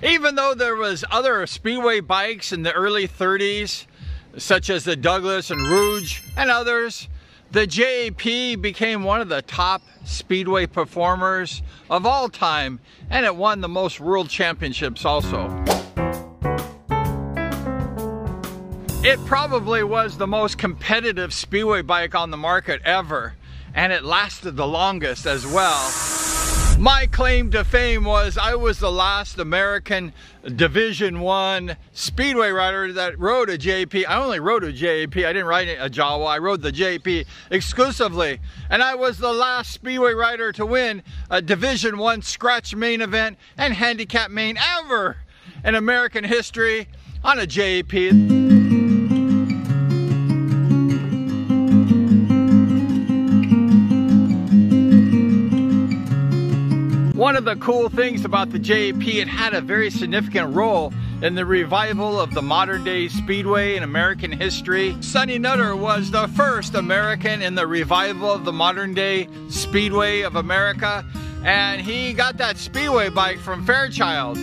Even though there was other Speedway bikes in the early 30s, such as the Douglas and Rouge and others, the J.A.P became one of the top Speedway performers of all time, and it won the most world championships also. It probably was the most competitive Speedway bike on the market ever, and it lasted the longest as well. My claim to fame was I was the last American Division I Speedway rider that rode a J.A.P. I only rode a J.A.P. I didn't ride a Jawa. I rode the J.A.P. exclusively. And I was the last Speedway rider to win a Division I scratch main event and handicap main ever in American history on a J.A.P. One of the cool things about the J.A.P, it had a very significant role in the revival of the modern day Speedway in American history. Sonny Nutter was the first American in the revival of the modern day Speedway of America, and he got that Speedway bike from Fairchild.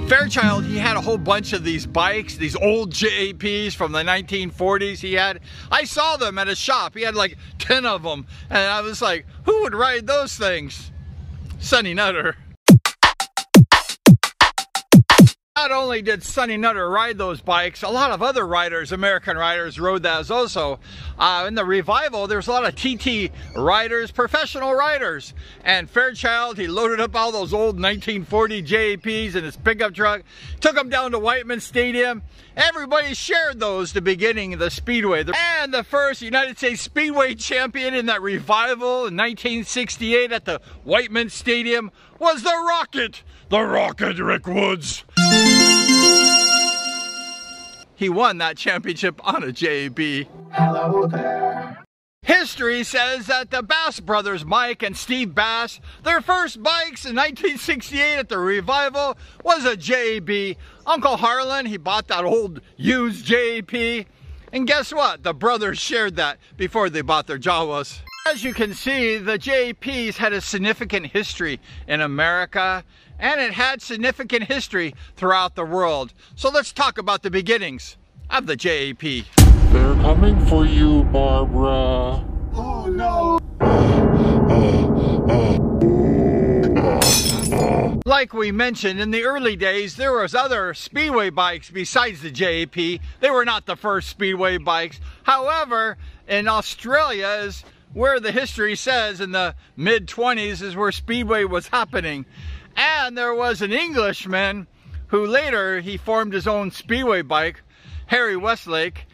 Fairchild, he had a whole bunch of these bikes, these old J.A.Ps from the 1940s he had. I saw them at a shop. He had like 10 of them. And I was like, who would ride those things? Sonny Nutter. Not only did Sonny Nutter ride those bikes, a lot of other riders, American riders, rode those also. In the revival, there was a lot of TT riders, professional riders. And Fairchild, he loaded up all those old 1940 J.A.Ps in his pickup truck, took them down to Whiteman Stadium. Everybody shared those, the beginning of the Speedway. And the first United States Speedway champion in that revival in 1968 at the Whiteman Stadium was the Rocket Rick Woods. He won that championship on a J.A.P. Hello there. History says that the Bass brothers, Mike and Steve Bass, their first bikes in 1968 at the revival was a J.A.P. Uncle Harlan, he bought that old used J.A.P. And guess what? The brothers shared that before they bought their Jawas. As you can see, the J.A.Ps had a significant history in America, and it had significant history throughout the world. So let's talk about the beginnings of the J.A.P. They're coming for you, Barbara. Oh no! Like we mentioned, in the early days, there was other Speedway bikes besides the J.A.P. They were not the first Speedway bikes. However, in Australia is where the history says in the mid-20s is where Speedway was happening. And there was an Englishman who later he formed his own Speedway bike, Harry Westlake.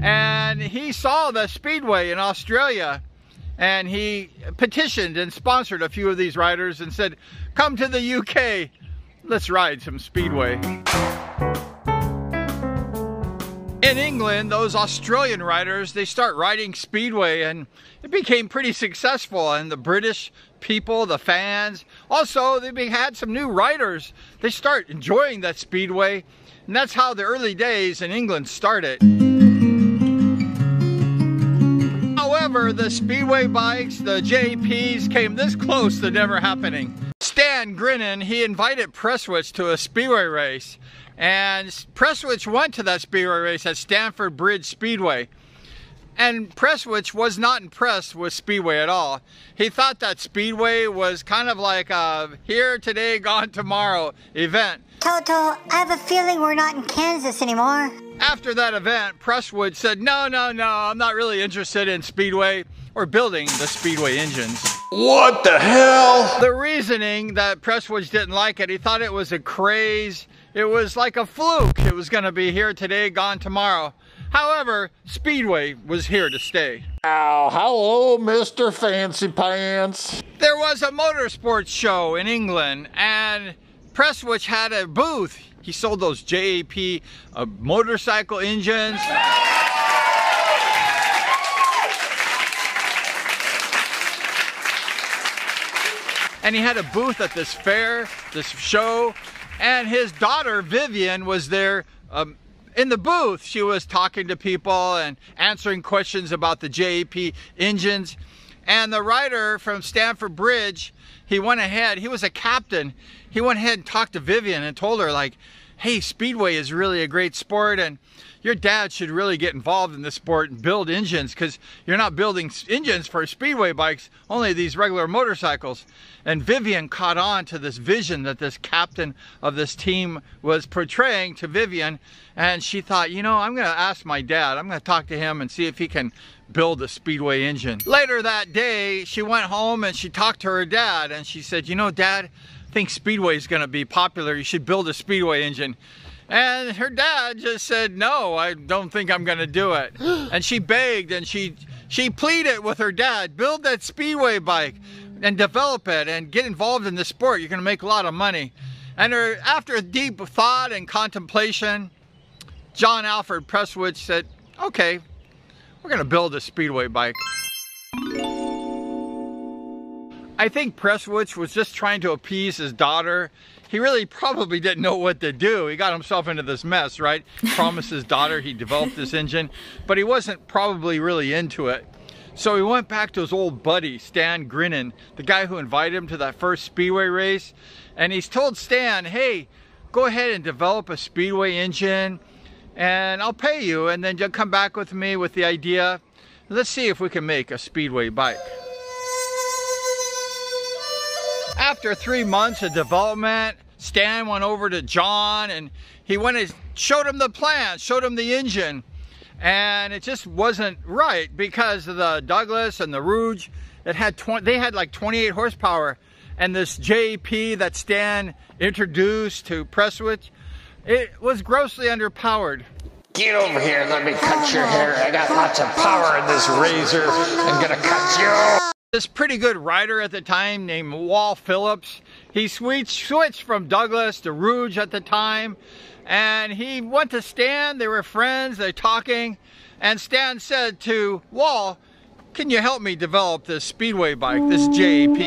And he saw the Speedway in Australia, and he petitioned and sponsored a few of these riders and said, come to the UK, let's ride some Speedway. In England, those Australian riders, they start riding Speedway, and it became pretty successful. And the British people, the fans, also they had some new riders. They start enjoying that Speedway, and that's how the early days in England started. However, the Speedway bikes, the J.A.Ps, came this close to never happening. Stan Grinnan, he invited Prestwich to a Speedway race. And Prestwich went to that Speedway race at Stamford Bridge Speedway. And Prestwich was not impressed with Speedway at all. He thought that Speedway was kind of like a here today, gone tomorrow event. Toto, I have a feeling we're not in Kansas anymore. After that event, Prestwich said, no, I'm not really interested in Speedway or building the Speedway engines. What the hell? The reasoning that Prestwich didn't like it, he thought it was a craze. It was like a fluke. It was going to be here today, gone tomorrow. However, Speedway was here to stay. Oh, hello, Mr. Fancy Pants. There was a motorsports show in England, and Prestwich had a booth. He sold those J.A.P. motorcycle engines. And he had a booth at this fair, this show, and his daughter Vivian was there in the booth. She was talking to people and answering questions about the J.A.P. engines. And the writer from Stamford Bridge, he went ahead, he was a captain, he went ahead and talked to Vivian and told her, like, hey, Speedway is really a great sport, and your dad should really get involved in this sport and build engines, because you're not building engines for Speedway bikes, only these regular motorcycles. And Vivian caught on to this vision that this captain of this team was portraying to Vivian, and she thought, you know, I'm going to ask my dad, I'm going to talk to him and see if he can build a Speedway engine. Later that day, she went home and she talked to her dad, and she said, you know, Dad, I think Speedway is going to be popular. You should build a Speedway engine. And her dad just said, no, I don't think I'm going to do it. And she begged and she pleaded with her dad, build that Speedway bike and develop it and get involved in the sport. You're going to make a lot of money. And after deep thought and contemplation, John Alfred Prestwich said, okay, we're going to build a Speedway bike. I think Prestwich was just trying to appease his daughter. He really probably didn't know what to do. He got himself into this mess, right? Promised his daughter he'd develop this engine, but he wasn't probably really into it. So he went back to his old buddy, Stan Grinnan, the guy who invited him to that first Speedway race. And he's told Stan, hey, go ahead and develop a Speedway engine and I'll pay you. And then you'll come back with me with the idea. Let's see if we can make a Speedway bike. After 3 months of development, Stan went over to John and he went and showed him the plan, showed him the engine. And it just wasn't right because of the Douglas and the Rouge. They had like 28 horsepower. And this J.A.P that Stan introduced to Prestwich, it was grossly underpowered. Get over here and let me cut your hair. I got lots of power in this razor. I'm gonna cut you. This pretty good rider at the time named Wal Phillips, he switched from Douglas to Rouge at the time, and he went to Stan. They were friends, they're talking, and Stan said to Wal, can you help me develop this Speedway bike, this J.A.P?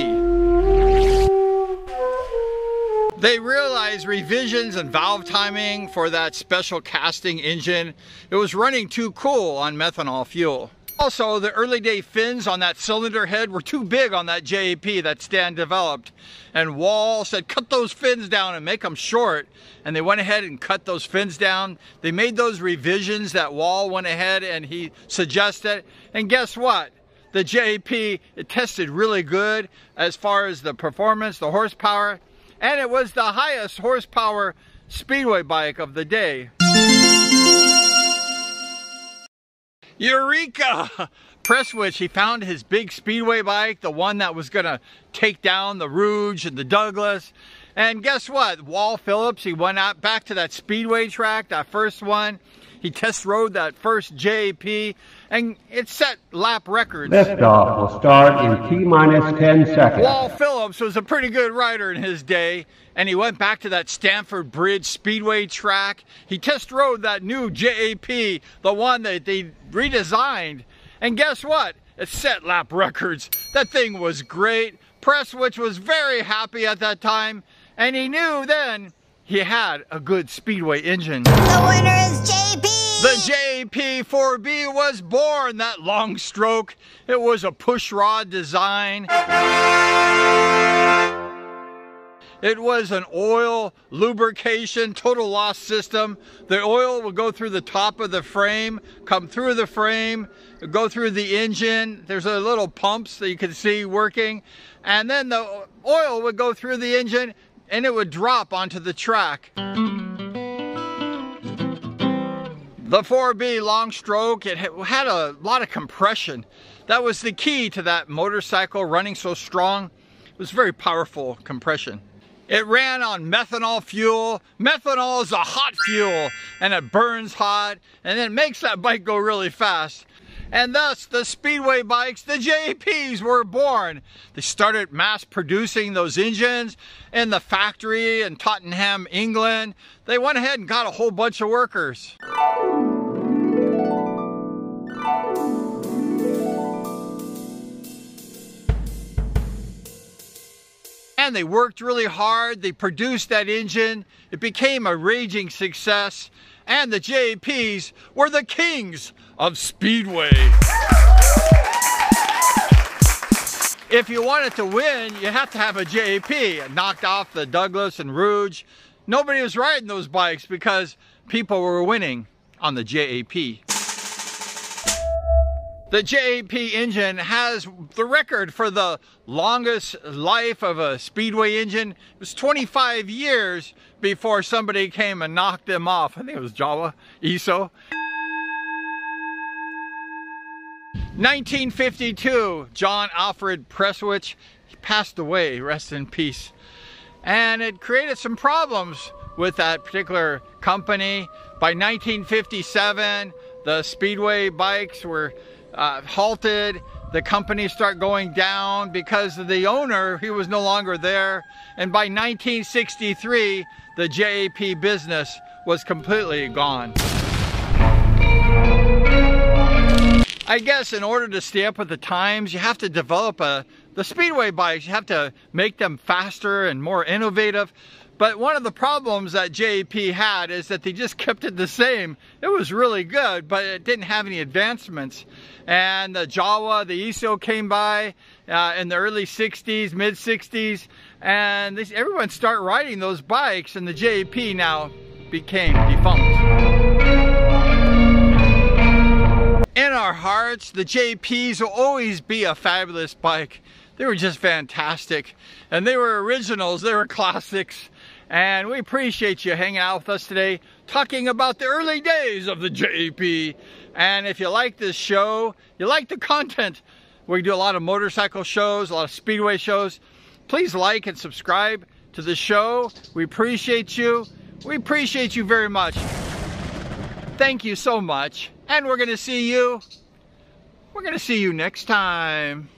They realized revisions and valve timing for that special casting engine, it was running too cool on methanol fuel. Also, the early day fins on that cylinder head were too big on that J.A.P that Stan developed. And Wal said, cut those fins down and make them short. And they went ahead and cut those fins down. They made those revisions that Wal went ahead and he suggested. And guess what? The J.A.P, it tested really good as far as the performance, the horsepower. And it was the highest horsepower Speedway bike of the day. Eureka! Prestwich, he found his big Speedway bike, the one that was gonna take down the Rouge and the Douglas. And guess what? Wal Phillips, he went out back to that Speedway track, that first one. He test rode that first J.A.P, and it set lap records. Liftoff will start in T-minus 10 seconds. Wal Phillips was a pretty good rider in his day, and he went back to that Stamford Bridge Speedway track. He test rode that new J.A.P, the one that they redesigned. And guess what? It set lap records. That thing was great. Prestwich was very happy at that time, and he knew then he had a good Speedway engine. The winner is J.P. The J.A.P 4B was born, that long stroke. It was a push rod design. It was an oil lubrication, total loss system. The oil would go through the top of the frame, come through the frame, go through the engine. There's a little pumps that you can see working. And then the oil would go through the engine and it would drop onto the track. The 4B long stroke, it had a lot of compression. That was the key to that motorcycle running so strong. It was very powerful compression. It ran on methanol fuel. Methanol is a hot fuel and it burns hot and then it makes that bike go really fast. And thus the Speedway bikes, the J.A.Ps, were born. They started mass producing those engines in the factory in Tottenham, England. They went ahead and got a whole bunch of workers. And they worked really hard. They produced that engine. It became a raging success. And the J.A.Ps were the kings of Speedway. If you wanted to win, you have to have a J.A.P. It knocked off the Douglas and Rouge. Nobody was riding those bikes because people were winning on the J.A.P. The J.A.P. engine has the record for the longest life of a Speedway engine. It was 25 years before somebody came and knocked them off. I think it was Jawa, ISO. 1952, John Alfred Presswich, he passed away, rest in peace. And it created some problems with that particular company. By 1957, the Speedway bikes were halted. The company started going down because of the owner, he was no longer there. And by 1963, the J.A.P. business was completely gone. I guess in order to stay up with the times, you have to develop the Speedway bikes. You have to make them faster and more innovative. But one of the problems that J.A.P. had is that they just kept it the same. It was really good, but it didn't have any advancements. And the Jawa, the ISO came by in the early 60s, mid 60s, and everyone started riding those bikes, and the J.A.P. now became defunct. In our hearts, the J.P.s will always be a fabulous bike. They were just fantastic. And they were originals, they were classics. And we appreciate you hanging out with us today, talking about the early days of the J.A.P. And if you like this show, you like the content, we do a lot of motorcycle shows, a lot of Speedway shows, please like and subscribe to the show. We appreciate you. We appreciate you very much. Thank you so much. And we're going to see you next time.